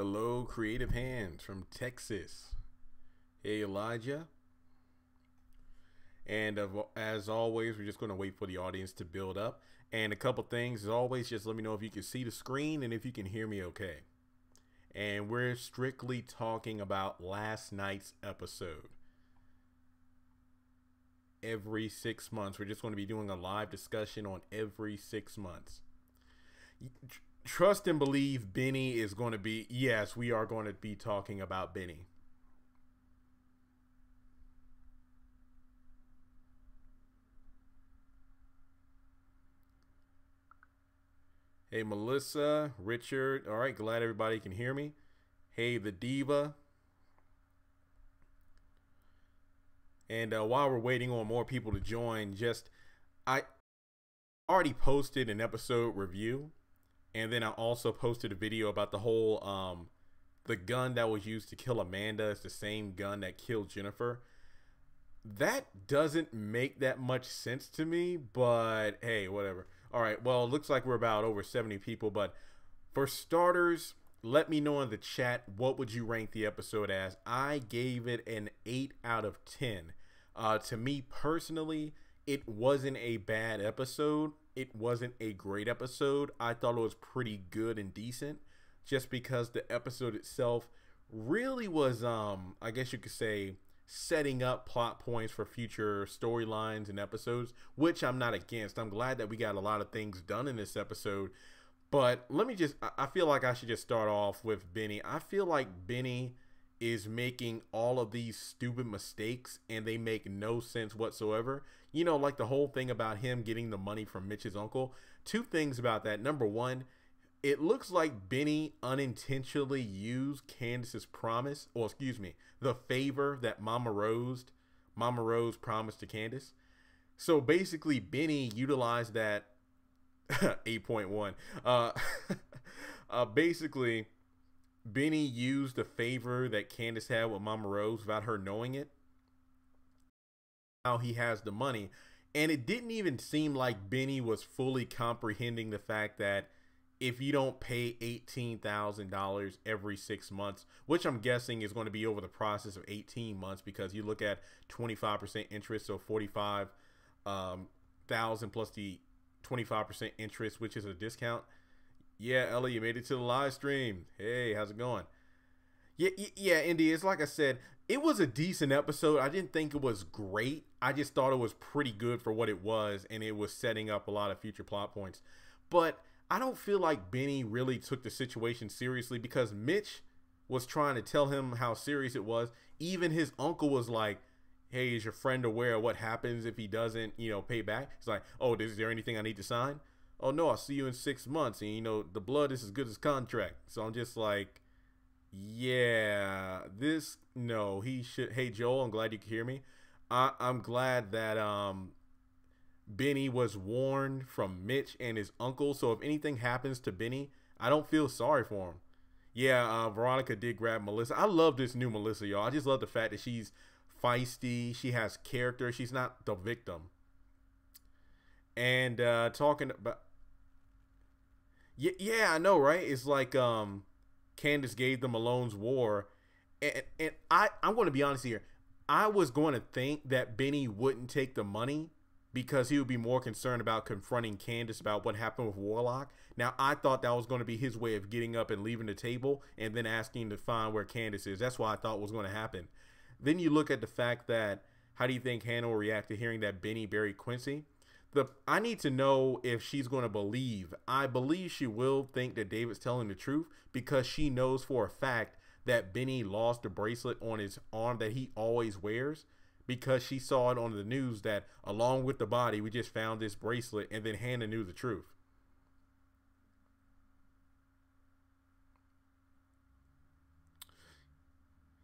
Hello, Creative Hands from Texas. Hey, Elijah. And as always, we're just going to wait for the audience to build up. And a couple things, as always, just let me know if you can see the screen and if you can hear me okay. And we're strictly talking about last night's episode. Every 6 months, we're just going to be doing a live discussion on every 6 months. Trust and believe Benny is going to be, yes, we are going to be talking about Benny. Hey, Melissa, Richard. All right, glad everybody can hear me. Hey, the Diva. And while we're waiting on more people to join, I already posted an episode review. And then I also posted a video about the whole, the gun that was used to kill Amanda is the same gun that killed Jennifer. That doesn't make that much sense to me, but hey, whatever. All right, well, it looks like we're about over 70 people, but for starters, let me know in the chat, what would you rank the episode as? I gave it an 8 out of 10. To me personally, it wasn't a bad episode. It wasn't a great episode. I thought it was pretty good and decent, just because the episode itself really was, I guess you could say, setting up plot points for future storylines and episodes, which I'm not against. I'm glad that we got a lot of things done in this episode. But I feel like I should just start off with Benny. I feel like Benny is making all of these stupid mistakes and they make no sense whatsoever. You know, like the whole thing about him getting the money from Mitch's uncle. Two things about that. Number one, it looks like Benny unintentionally used Candace's promise, or excuse me, the favor that Mama Rose promised to Candace. So basically, Benny utilized that 8.1. Basically, Benny used the favor that Candace had with Mama Rose without her knowing it. Now he has the money, and it didn't even seem like Benny was fully comprehending the fact that if you don't pay $18,000 every 6 months, which I'm guessing is going to be over the process of 18 months, because you look at 25% interest, so 45,000 plus the 25% interest, which is a discount. Yeah, Ellie, you made it to the live stream. Hey, how's it going? Yeah, Indy, it's like I said, it was a decent episode. I didn't think it was great. I just thought it was pretty good for what it was, and it was setting up a lot of future plot points. But I don't feel like Benny really took the situation seriously, because Mitch was trying to tell him how serious it was. Even his uncle was like, hey, is your friend aware of what happens if he doesn't, pay back? He's like, oh, is there anything I need to sign? Oh, no, I'll see you in 6 months. And, the blood is as good as contract. So I'm just like, yeah, he should. Hey, Joel, I'm glad you can hear me. I'm glad that, Benny was warned from Mitch and his uncle, so if anything happens to Benny, I don't feel sorry for him. Yeah, Veronica did grab Melissa. I love this new Melissa, y'all. I just love the fact that she's feisty. She has character. She's not the victim. And talking about, yeah, I know, right? It's like Candace gave them Malone's war, and I'm going to be honest here. I was going to think that Benny wouldn't take the money, because he would be more concerned about confronting Candace about what happened with Warlock. Now, I thought that was going to be his way of getting up and leaving the table and then asking to find where Candace is. That's what I thought was going to happen. Then you look at the fact that, how do you think Hannah will react to hearing that Benny buried Quincy? I need to know if she's going to believe. I believe she will think that David's telling the truth, because she knows for a fact that Benny lost the bracelet on his arm that he always wears, because she saw it on the news that along with the body, we just found this bracelet, and then Hannah knew the truth.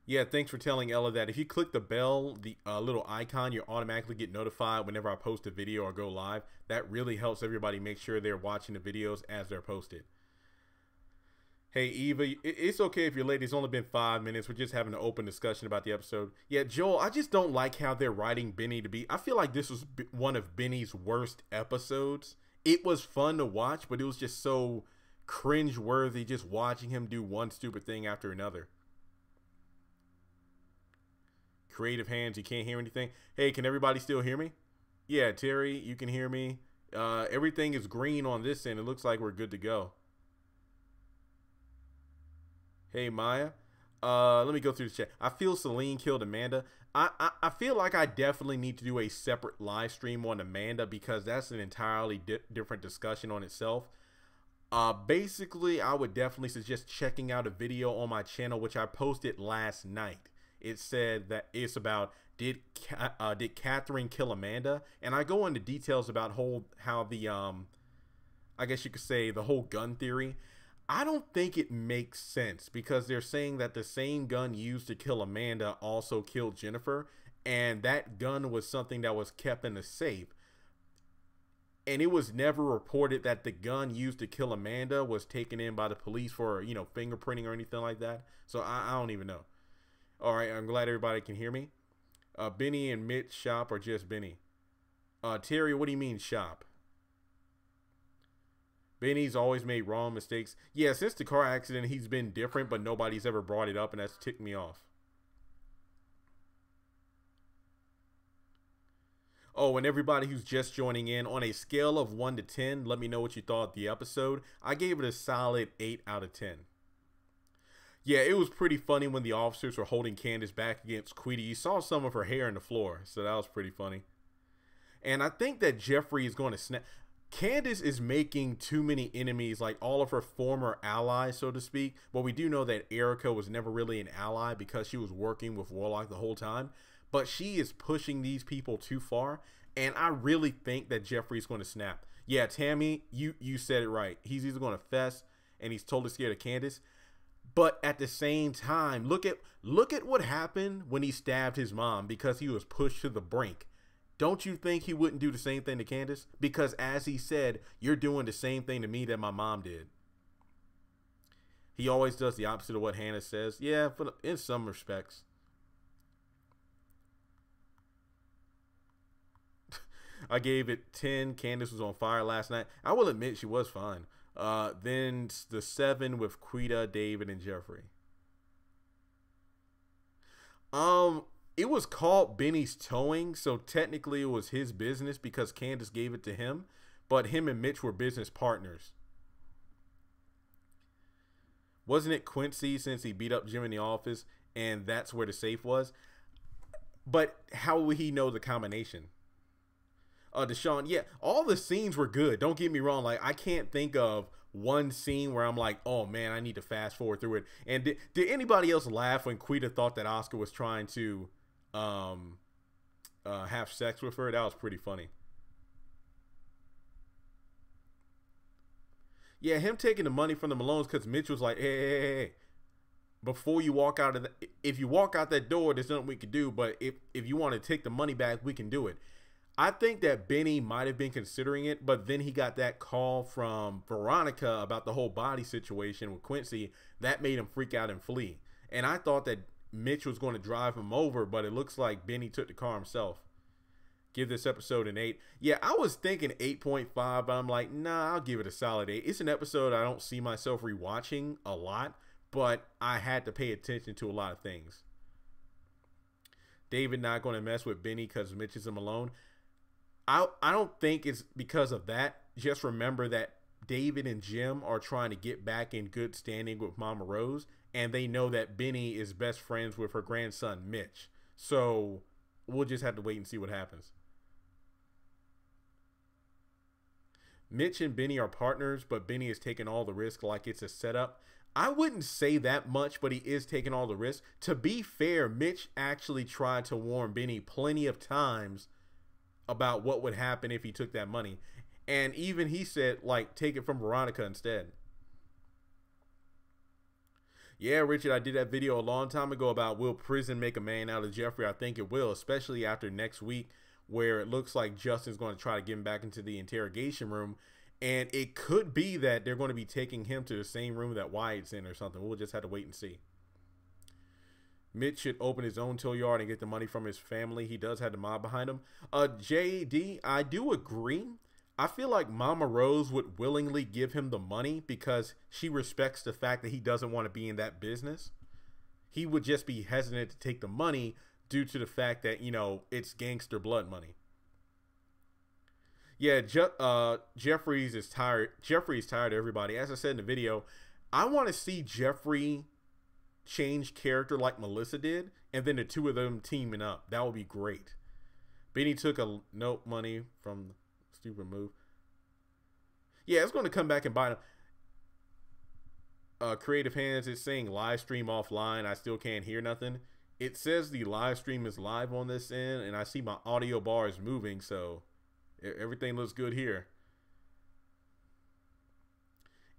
Yeah, thanks for telling Ella that. If you click the bell, the little icon, you automatically get notified whenever I post a video or go live. That really helps everybody make sure they're watching the videos as they're posted. Hey, Eva, it's okay if you're late. It's only been 5 minutes. We're just having an open discussion about the episode. Yeah, Joel, I just don't like how they're writing Benny to be. I feel like this was one of Benny's worst episodes. It was fun to watch, but it was just so cringe worthy just watching him do one stupid thing after another. Creative hands, you can't hear anything. Hey, can everybody still hear me? Yeah, Terry, you can hear me. Everything is green on this end. It looks like we're good to go. Hey, Maya. Let me go through the chat. I feel Celine killed Amanda. I feel like I definitely need to do a separate live stream on Amanda because that's an entirely different discussion on itself. Basically, I would definitely suggest checking out a video on my channel, which I posted last night. It said that it's about did Catherine kill Amanda, and I go into details about how the I guess you could say the whole gun theory. I don't think it makes sense because they're saying that the same gun used to kill Amanda also killed Jennifer, and that gun was something that was kept in a safe. And it was never reported that the gun used to kill Amanda was taken in by the police for, you know, fingerprinting or anything like that. So I don't even know. All right, I'm glad everybody can hear me. Benny and Mitch shop or just Benny? Terry, what do you mean shop? Benny's always made wrong mistakes. Yeah, since the car accident, he's been different, but nobody's ever brought it up, and that's ticked me off. Oh, and everybody who's just joining in, on a scale of 1 to 10, let me know what you thought of the episode. I gave it a solid 8 out of 10. Yeah, it was pretty funny when the officers were holding Candace back against Quita. You saw some of her hair on the floor, so that was pretty funny. And I think that Jeffrey is going to snap. Candace is making too many enemies, like all of her former allies, so to speak. But we do know that Erica was never really an ally because she was working with Warlock the whole time. But she is pushing these people too far. And I really think that Jeffrey's going to snap. Yeah, Tammy, you said it right. He's either going to fess and he's totally scared of Candace. But at the same time, look at what happened when he stabbed his mom because he was pushed to the brink. Don't you think he wouldn't do the same thing to Candace? Because as he said, you're doing the same thing to me that my mom did. He always does the opposite of what Hannah says. Yeah, in some respects. I gave it 10. Candace was on fire last night. I will admit she was fine. Then the 7 with Quita, David, and Jeffrey. It was called Benny's towing, so technically it was his business because Candace gave it to him, but him and Mitch were business partners. Wasn't it Quincy since he beat up Jim in the office and that's where the safe was? But how would he know the combination? Deshaun, yeah, all the scenes were good. Don't get me wrong. Like, I can't think of one scene where I'm like, oh man, I need to fast forward through it. And did anybody else laugh when Quita thought that Oscar was trying to have sex with her? That was pretty funny. Yeah, him taking the money from the Malones because Mitch was like, hey, before you walk out of if you walk out that door, there's nothing we can do. But if you want to take the money back, we can do it. I think that Benny might have been considering it, but then he got that call from Veronica about the whole body situation with Quincy. That made him freak out and flee. And I thought that Mitch was going to drive him over, but it looks like Benny took the car himself. Give this episode an 8. Yeah, I was thinking 8.5, but I'm like, nah, I'll give it a solid 8. It's an episode I don't see myself rewatching a lot, but I had to pay attention to a lot of things. David not going to mess with Benny because Mitch is him alone. I don't think it's because of that. Just remember that David and Jim are trying to get back in good standing with Mama Rose, and they know that Benny is best friends with her grandson, Mitch. So we'll just have to wait and see what happens. Mitch and Benny are partners, but Benny is taking all the risk like it's a setup. I wouldn't say that much, but he is taking all the risk. To be fair, Mitch actually tried to warn Benny plenty of times about what would happen if he took that money. And even he said, like, take it from Veronica instead. Yeah, Richard, I did that video a long time ago about will prison make a man out of Jeffrey. I think it will, especially after next week where it looks like Justin's going to try to get him back into the interrogation room. And it could be that they're going to be taking him to the same room that Wyatt's in or something. We'll just have to wait and see. Mitch should open his own tow yard and get the money from his family. He does have the mob behind him. JD, I do agree. I feel like Mama Rose would willingly give him the money because she respects the fact that he doesn't want to be in that business. He would just be hesitant to take the money due to the fact that, you know, it's gangster blood money. Yeah, Jeffries is tired. Jeffrey is tired of everybody. As I said in the video, I want to see Jeffrey change character like Melissa did, and then the two of them teaming up. That would be great. Benny took a note money from the stupid move. Yeah, it's going to come back and bite him. Creative Hands is saying live stream offline. I still can't hear nothing. It says the live stream is live on this end, and I see my audio bar is moving, so everything looks good here.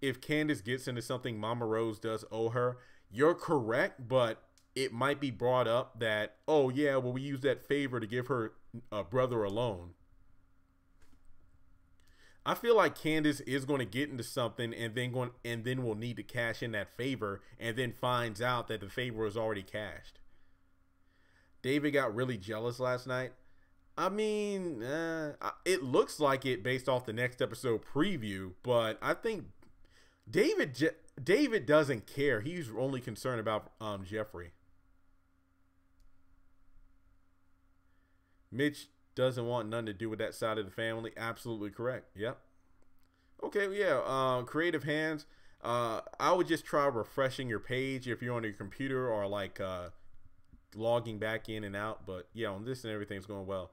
If Candace gets into something Mama Rose does owe her, you're correct, but it might be brought up that, oh yeah, well, we used that favor to give her a brother a loan. I feel like Candace is going to get into something and then will need to cash in that favor, and then finds out that the favor is already cashed. David got really jealous last night. I mean, it looks like it based off the next episode preview, but I think David doesn't care. He's only concerned about Jeffrey. Mitch doesn't want nothing to do with that side of the family. Absolutely correct. Yep. Okay, yeah. Creative Hands. I would just try refreshing your page if you're on your computer, or like logging back in and out. But yeah, on this and everything's going well.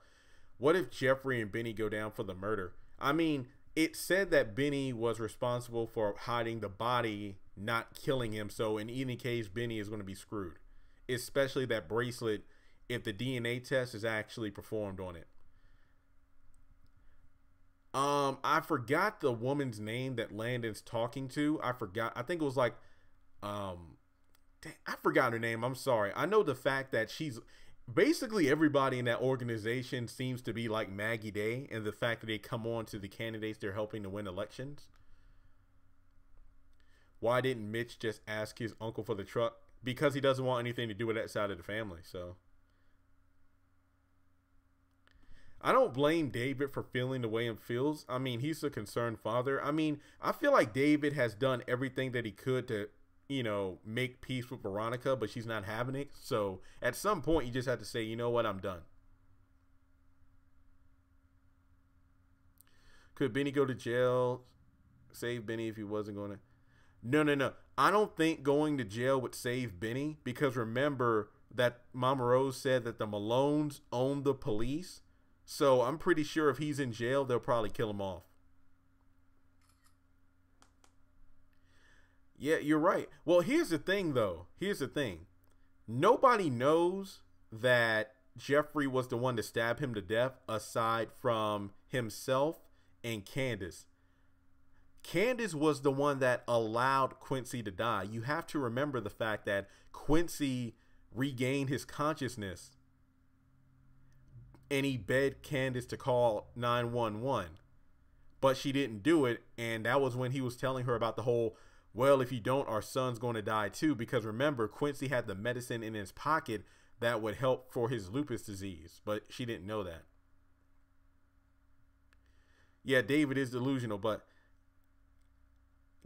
What if Jeffrey and Benny go down for the murder? I mean, it said that Benny was responsible for hiding the body, not killing him. So in any case, Benny is going to be screwed. Especially that bracelet, if the DNA test is actually performed on it. I forgot the woman's name that Landon's talking to. I forgot. I think it was like, I forgot her name. I'm sorry. I know the fact that she's basically everybody in that organization seems to be like Maggie Day, and the fact that they come on to the candidates they're helping to win elections. Why didn't Mitch just ask his uncle for the truck? Because he doesn't want anything to do with that side of the family. So I don't blame David for feeling the way he feels. I mean, he's a concerned father. I mean, I feel like David has done everything that he could to, you know, make peace with Veronica, but she's not having it. So at some point, you just have to say, you know what, I'm done. Could Benny go to jail? Save Benny if he wasn't going to. No. I don't think going to jail would save Benny, because remember that Mama Rose said that the Malones own the police. So I'm pretty sure if he's in jail, they'll probably kill him off. Yeah, you're right. Well, here's the thing, though. Here's the thing. Nobody knows that Jeffrey was the one to stab him to death aside from himself and Candace. Candace was the one that allowed Quincy to die. You have to remember the fact that Quincy regained his consciousness and he begged Candace to call 911. But she didn't do it, and that was when he was telling her about the whole, well, if you don't, our son's going to die too. Because remember, Quincy had the medicine in his pocket that would help for his lupus disease, but she didn't know that. Yeah, David is delusional, but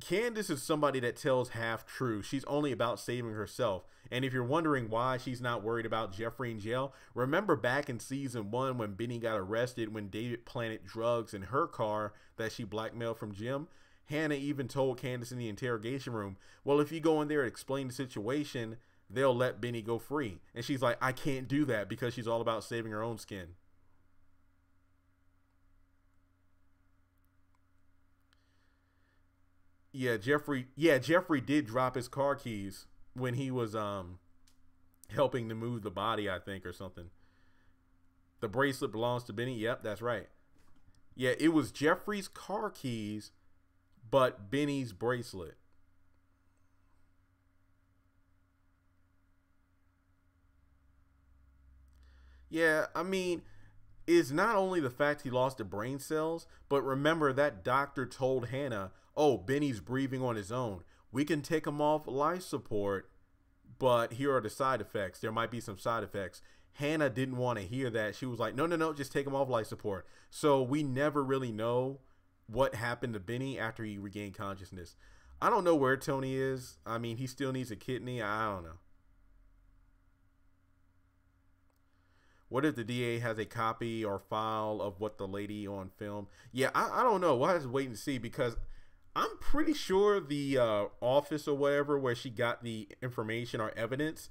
Candace is somebody that tells half truth. She's only about saving herself. And if you're wondering why she's not worried about Jeffrey in jail, remember back in season 1 when Benny got arrested, when David planted drugs in her car that she blackmailed from Jim. Hannah even told Candace in the interrogation room, well, if you go in there and explain the situation, they'll let Benny go free. And she's like, I can't do that, because she's all about saving her own skin. Yeah, Jeffrey did drop his car keys when he was helping to move the body, I think, or something. The bracelet belongs to Benny. Yep, that's right. Yeah, it was Jeffrey's car keys, but Benny's bracelet. Yeah, I mean, it's not only the fact he lost the brain cells, but remember that doctor told Hannah, oh, Benny's breathing on his own. We can take him off life support, but here are the side effects. There might be some side effects. Hannah didn't want to hear that. She was like, no, just take him off life support. So we never really know what happened to Benny after he regained consciousness. I don't know where Tony is. I mean, he still needs a kidney. I don't know. What if the DA has a copy or file of what the lady on film? Yeah, I don't know. We'll have to wait and see, because I'm pretty sure the office or whatever where she got the information or evidence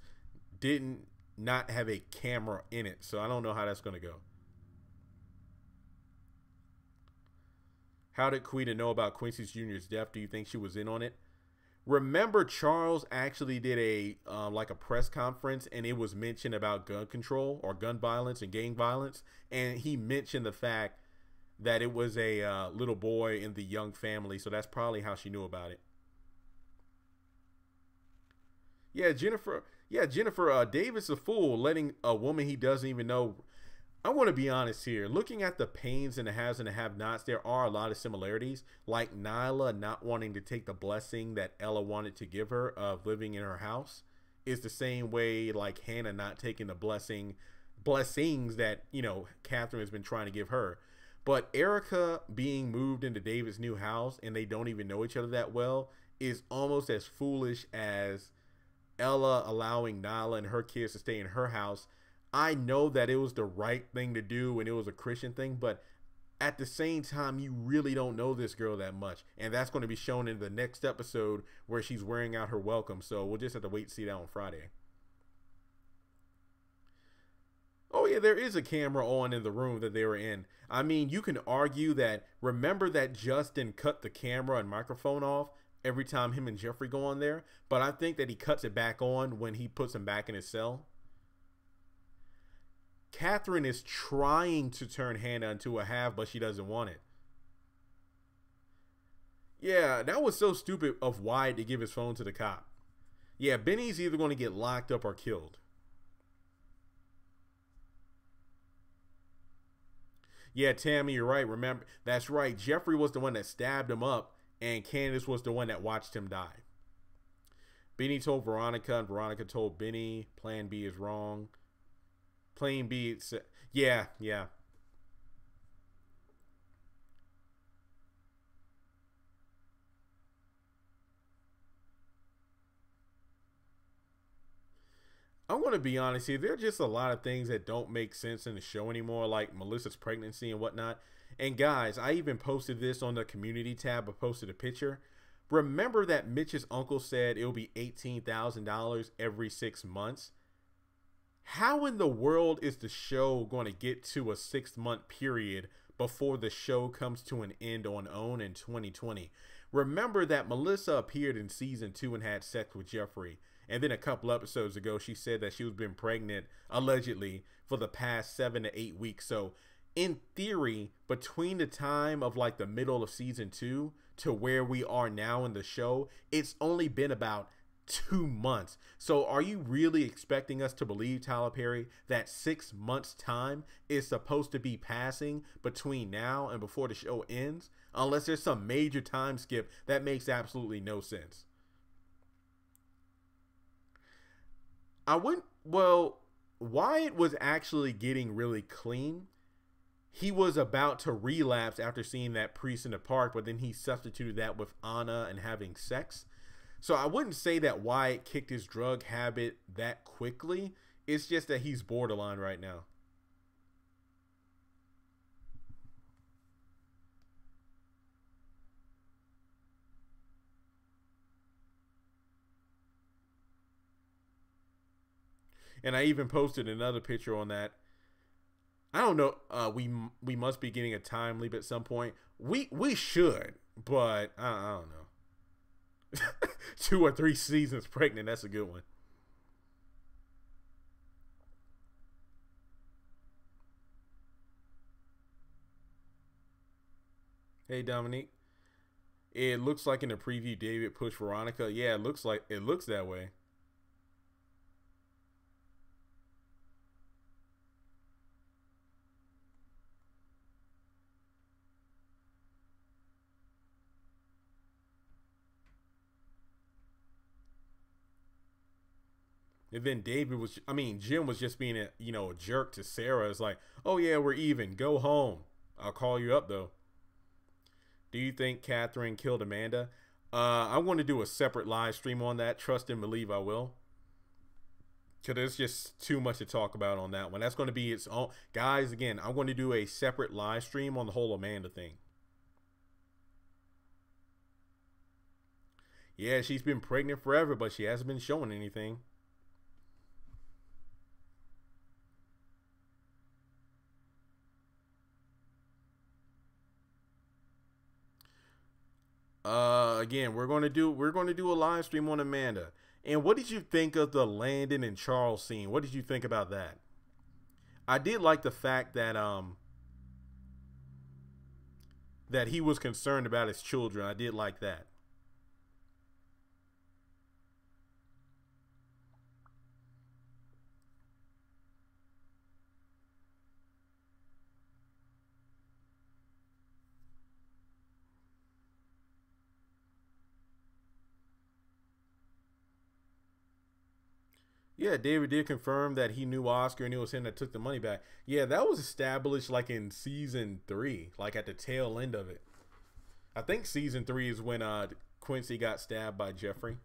didn't not have a camera in it. So I don't know how that's going to go. How did Quita know about Quincy Jr.'s death? Do you think she was in on it? Remember, Charles actually did a like a press conference, and it was mentioned about gun control or gun violence and gang violence, and he mentioned the fact that it was a little boy in the Young family, so that's probably how she knew about it. Yeah, Jennifer. Yeah, Jennifer. David's a fool, letting a woman he doesn't even know. I want to be honest here. Looking at the pains and the haves and the have-nots, there are a lot of similarities. Like Nyla not wanting to take the blessing that Ella wanted to give her of living in her house is the same way like Hannah not taking the blessings that, you know, Catherine has been trying to give her. But Erica being moved into David's new house and they don't even know each other that well is almost as foolish as Ella allowing Nyla and her kids to stay in her house. I know that it was the right thing to do and it was a Christian thing, but at the same time, you really don't know this girl that much. And that's going to be shown in the next episode where she's wearing out her welcome. So we'll just have to wait to see that on Friday. Oh, yeah, there is a camera on in the room that they were in. I mean, you can argue that, remember that Justin cut the camera and microphone off every time him and Jeffrey go on there? But I think that he cuts it back on when he puts him back in his cell. Catherine is trying to turn Hannah into a have, but she doesn't want it. Yeah, that was so stupid of Wyatt to give his phone to the cop. Yeah, Benny's either going to get locked up or killed. Yeah, Tammy, you're right. Remember, that's right. Jeffrey was the one that stabbed him up, and Candace was the one that watched him die. Benny told Veronica, and Veronica told Benny, Plan B is wrong. Plan B, yeah. I want to be honest here. There are just a lot of things that don't make sense in the show anymore, like Melissa's pregnancy and whatnot. And guys, I even posted this on the community tab. I posted a picture. Remember that Mitch's uncle said it'll be $18,000 every 6 months? How in the world is the show going to get to a 6-month period before the show comes to an end on OWN in 2020? Remember that Melissa appeared in season 2 and had sex with Jeffrey. And then a couple episodes ago, she said that she was been pregnant, allegedly, for the past 7 to 8 weeks. So in theory, between the time of like the middle of season 2 to where we are now in the show, it's only been about 2 months. So are you really expecting us to believe, Tyler Perry, that 6 months time is supposed to be passing between now and before the show ends? Unless there's some major time skip that makes absolutely no sense. Well, Wyatt was actually getting really clean. He was about to relapse after seeing that priest in the park, but then he substituted that with Anna and having sex. So I wouldn't say that Wyatt kicked his drug habit that quickly. It's just that he's borderline right now. And I even posted another picture on that. I don't know. We must be getting a time leap at some point. We should, but I don't know. 2 or 3 seasons pregnant. That's a good one. Hey, Dominique. It looks like in the preview, David pushed Veronica. Yeah, it looks that way. And then Jim was just being a jerk to Sarah. It's like, oh yeah, we're even. Go home. I'll call you up though. Do you think Catherine killed Amanda? I'm going to do a separate live stream on that. Trust and believe I will. Because there's just too much to talk about on that one. That's going to be its own. Guys, again, I'm going to do a separate live stream on the whole Amanda thing. Yeah, she's been pregnant forever, but she hasn't been showing anything. Again, we're going to do a live stream on Amanda. And what did you think of the Landon and Charles scene? What did you think about that? I did like the fact that that he was concerned about his children. I did like that. Yeah, David did confirm that he knew Oscar and it was him that took the money back. Yeah, that was established like in season 3, like at the tail end of it. I think season 3 is when Quincy got stabbed by Jeffrey.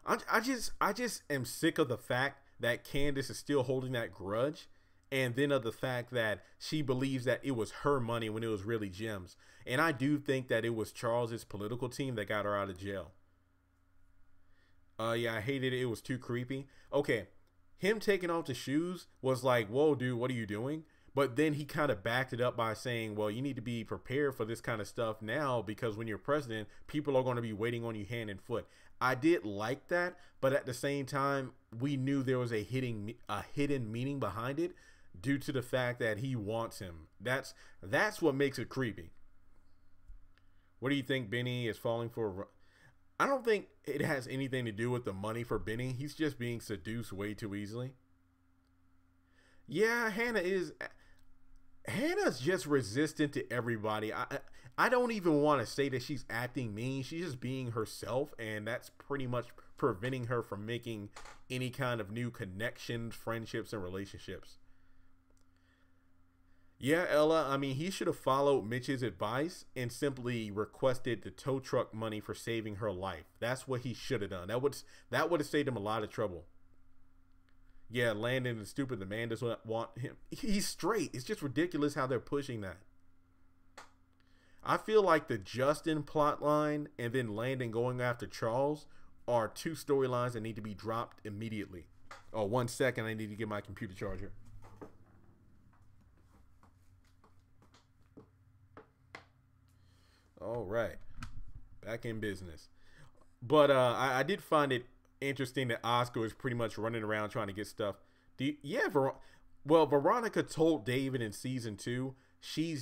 I just am sick of the fact that Candace is still holding that grudge, and then of the fact that she believes that it was her money when it was really Jim's. And I do think that it was Charles's political team that got her out of jail. Yeah, I hated it. It was too creepy. Okay, him taking off the shoes was like, whoa, dude, what are you doing? But then he kind of backed it up by saying, well, you need to be prepared for this kind of stuff now because when you're president, people are going to be waiting on you hand and foot. I did like that, but at the same time, we knew there was a hidden meaning behind it due to the fact that he wants him. That's what makes it creepy. What do you think Benny is falling for? I don't think it has anything to do with the money for Benny. He's just being seduced way too easily. Yeah, Hannah's just resistant to everybody. I don't even want to say that she's acting mean. She's just being herself, and that's pretty much preventing her from making any kind of new connections, friendships, and relationships. Yeah, Ella, I mean, he should have followed Mitch's advice and simply requested the tow truck money for saving her life. That's what he should have done. That would have saved him a lot of trouble. Yeah, Landon is stupid. The man doesn't want him. He's straight. It's just ridiculous how they're pushing that. I feel like the Justin plot line and then Landon going after Charles are two storylines that need to be dropped immediately. Oh, 1 second. I need to get my computer charger. All right. Back in business. But I did find it interesting that Oscar is pretty much running around trying to get stuff. Well, Veronica told David in season 2 she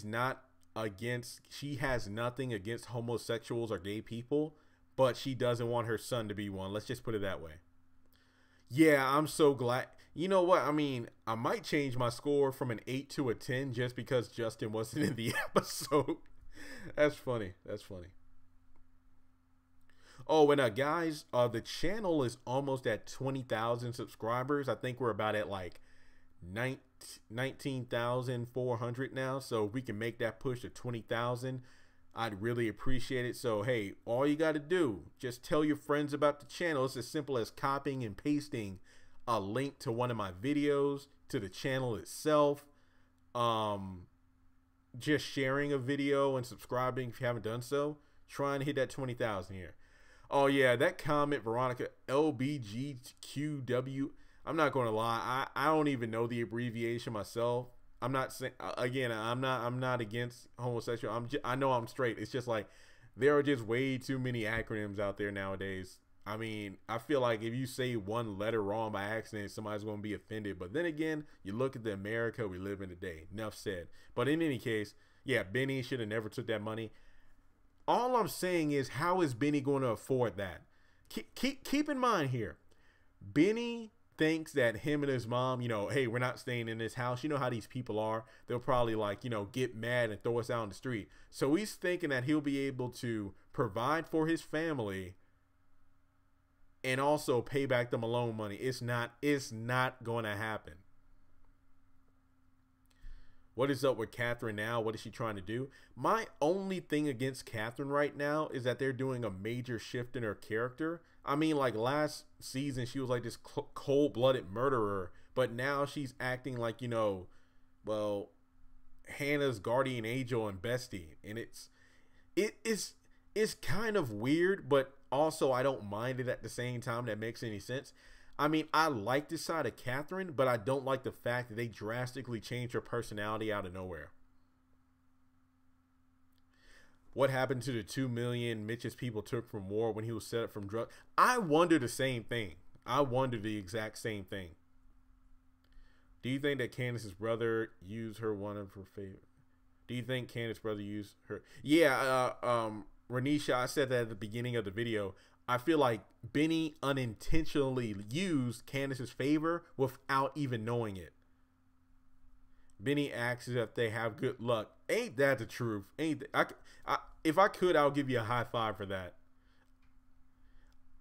has nothing against homosexuals or gay people, but she doesn't want her son to be one. Let's just put it that way. Yeah, I'm so glad. You know what? I mean, I might change my score from an 8 to a 10 just because Justin wasn't in the episode. That's funny. That's funny. Oh, and guys, the channel is almost at 20,000 subscribers. I think we're about at like 19,400 now. So if we can make that push to 20,000, I'd really appreciate it. So, hey, all you got to do, just tell your friends about the channel. It's as simple as copying and pasting a link to one of my videos to the channel itself. Just sharing a video and subscribing if you haven't done so. Trying to hit that 20,000 here. Oh yeah, that comment, Veronica, LBGQW. I'm not going to lie. I don't even know the abbreviation myself. I'm not saying, again, I'm not against homosexual. I know I'm straight. It's just like there are just way too many acronyms out there nowadays. I mean, I feel like if you say one letter wrong by accident, somebody's going to be offended. But then again, you look at the America we live in today. Enough said. But in any case, yeah, Benny should have never took that money. All I'm saying is, how is Benny going to afford that? Keep in mind here, Benny thinks that him and his mom, hey, we're not staying in this house. You know how these people are. They'll probably get mad and throw us out on the street. So he's thinking that he'll be able to provide for his family and also pay back the Malone money. It's not going to happen. What is up with Catherine now? What is she trying to do? My only thing against Catherine right now is that they're doing a major shift in her character. I mean, like last season, she was like this cold-blooded murderer, but now she's acting like, you know, well, Hannah's guardian angel and bestie, and it's kind of weird, but also I don't mind it at the same time. That makes any sense. I mean, I like this side of Catherine, but I don't like the fact that they drastically changed her personality out of nowhere. What happened to the 2 million Mitch's people took from war when he was set up from drugs? I wonder the same thing. I wonder the exact same thing. Do you think that Candace's brother used her one of her favorite? Do you think Candace's brother used her? Yeah, Renisha, I said that at the beginning of the video. I feel like Benny unintentionally used Candace's favor without even knowing it. Benny asks if they have good luck. Ain't that the truth? Ain't if I could, I'll give you a high five for that.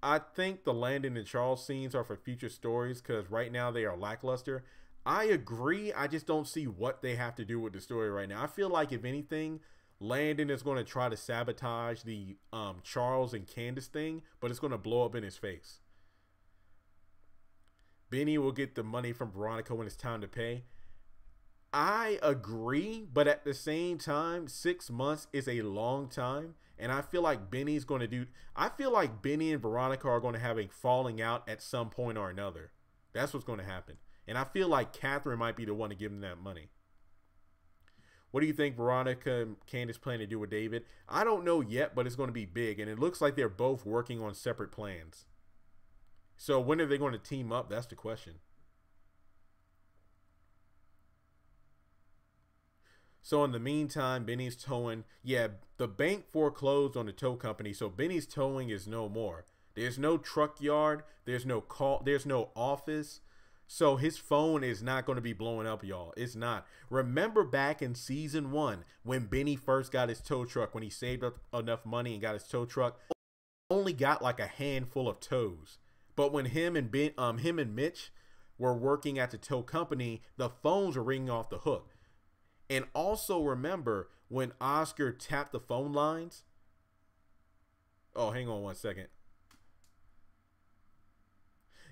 I think the Landon and Charles scenes are for future stories because right now they are lackluster. I agree. I just don't see what they have to do with the story right now. I feel like if anything, Landon is going to try to sabotage the Charles and Candace thing, but it's going to blow up in his face. Benny will get the money from Veronica when it's time to pay. I agree, but at the same time, 6 months is a long time, and I feel like Benny's going to do. I feel like Benny and Veronica are going to have a falling out at some point or another. That's what's going to happen, and I feel like Catherine might be the one to give him that money. What do you think Veronica and Candace plan to do with David? I don't know yet, but it's going to be big, and it looks like they're both working on separate plans. So when are they going to team up? That's the question. So in the meantime, Benny's towing. Yeah, the bank foreclosed on the tow company, so Benny's towing is no more. There's no truck yard. There's no call. There's no office. So his phone is not going to be blowing up, y'all. It's not. Remember back in season 1 when Benny first got his tow truck, when he saved up enough money and got his tow truck, only got like a handful of tows. But when him and Mitch were working at the tow company, the phones were ringing off the hook. And also remember when Oscar tapped the phone lines. Oh, hang on one second.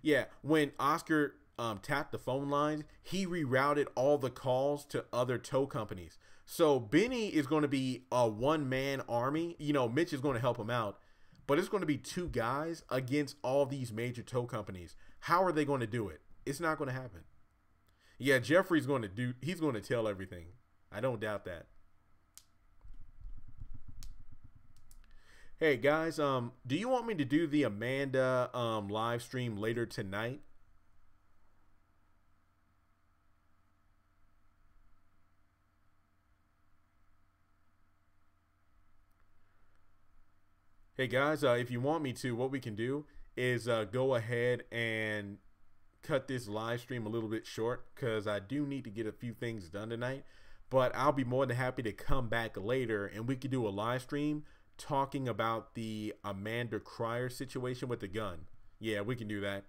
Yeah, when Oscar tapped the phone lines, he rerouted all the calls to other tow companies. So Benny is going to be a one-man army. You know, Mitch is going to help him out, but it's going to be 2 guys against all these major tow companies. How are they going to do it? It's not going to happen. Yeah, Jeffrey's going to do. He's going to tell everything. I don't doubt that. Hey guys, do you want me to do the Amanda live stream later tonight? Hey guys, if you want me to, what we can do is go ahead and cut this live stream a little bit short because I do need to get a few things done tonight. But I'll be more than happy to come back later and we could do a live stream talking about the Amanda Cryer situation with the gun. Yeah, we can do that.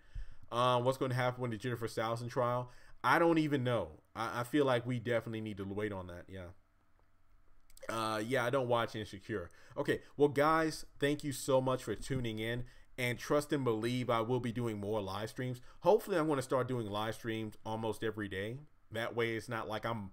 What's going to happen with the Jennifer Salson trial? I don't even know. I feel like we definitely need to wait on that. Yeah. Yeah, I don't watch Insecure. Okay, well, guys, thank you so much for tuning in. And trust and believe I will be doing more live streams. Hopefully, I'm going to start doing live streams almost every day. That way, it's not like I'm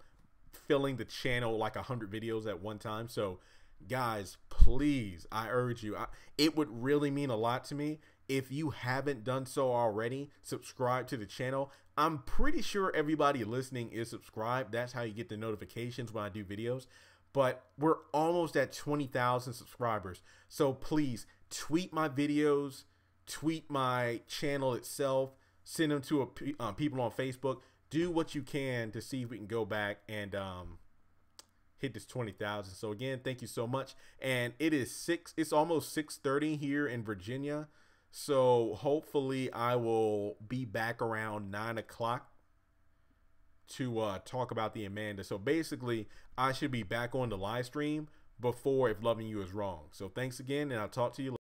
filling the channel like 100 videos at one time. So, guys, please, I urge you. It would really mean a lot to me if you haven't done so already. Subscribe to the channel. I'm pretty sure everybody listening is subscribed. That's how you get the notifications when I do videos. But we're almost at 20,000 subscribers. So please tweet my videos, tweet my channel itself, send them to people on Facebook. Do what you can to see if we can go back and hit this 20,000. So again, thank you so much. And it's almost 6:30 here in Virginia. So hopefully I will be back around 9 o'clock to talk about the Amanda. So basically, I should be back on the live stream before If Loving You Is Wrong. So thanks again, and I'll talk to you later.